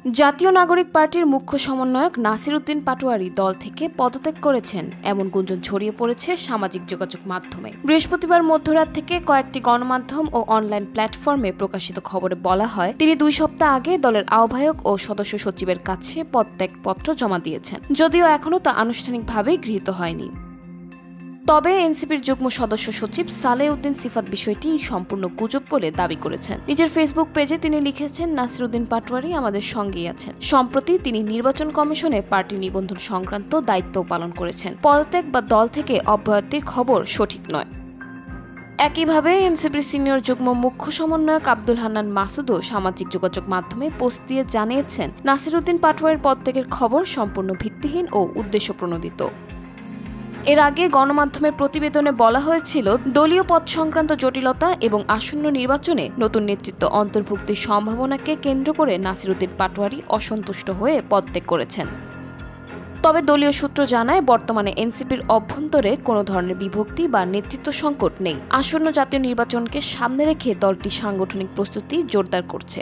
জাতীয় নাগরিক পার্টির মুখ্য সমন্বয়ক নাসির উদ্দিন পাটোয়ারি দল থেকে পদত্যাগ করেছেন এমন গুঞ্জন ছড়িয়ে পড়েছে সামাজিক যোগাযোগ মাধ্যমে। বৃহস্পতিবার মধ্যরাত থেকে কয়েকটি গণমাধ্যম ও অনলাইন প্ল্যাটফর্মে প্রকাশিত খবরে বলা হয়, তিনি 2 সপ্তাহ আগে দলের আহ্বায়ক ও সদস্য সচিবের কাছে পদত্যাগপত্র জমা দিয়েছেন, যদিও এখনও তা আনুষ্ঠানিকভাবে গৃহীত হয়নি। তবে এনসিপির যুগ্ম সদস্য সচিব সালেহ উদ্দিন সিফাত বিষয়টি সম্পূর্ণ গুজব বলে দাবি করেছেন। নিজের ফেসবুক পেজে তিনি লিখেছেন, নাসির উদ্দিন পাটোয়ারি আমাদের সঙ্গেই আছেন। সম্প্রতি তিনি নির্বাচন কমিশনে পার্টি নিবন্ধন সংক্রান্ত দায়িত্ব পালন করেছেন। পদত্যাগ বা দল থেকে অব্যাহতির খবর সঠিক নয়। একইভাবে এনসিপির সিনিয়র যুগ্ম মুখ্য সমন্বয়ক আব্দুল হান্নান মাসুদও সামাজিক যোগাযোগ মাধ্যমে পোস্ট দিয়ে জানিয়েছেন, নাসির উদ্দিন পাটোয়ারির পদত্যাগের খবর সম্পূর্ণ ভিত্তিহীন ও উদ্দেশ্যপ্রণোদিত। এর আগে গণমাধ্যমের প্রতিবেদনে বলা হয়েছিল, দলীয় পদ সংক্রান্ত জটিলতা এবং আসন্ন নির্বাচনে নতুন নেতৃত্ব অন্তর্ভুক্তির সম্ভাবনাকে কেন্দ্র করে নাসির উদ্দিন পাটোয়ারি অসন্তুষ্ট হয়ে পদত্যাগ করেছেন। তবে দলীয় সূত্র জানায়, বর্তমানে এনসিপির অভ্যন্তরে কোনো ধরনের বিভক্তি বা নেতৃত্ব সংকট নেই। আসন্ন জাতীয় নির্বাচনকে সামনে রেখে দলটি সাংগঠনিক প্রস্তুতি জোরদার করছে।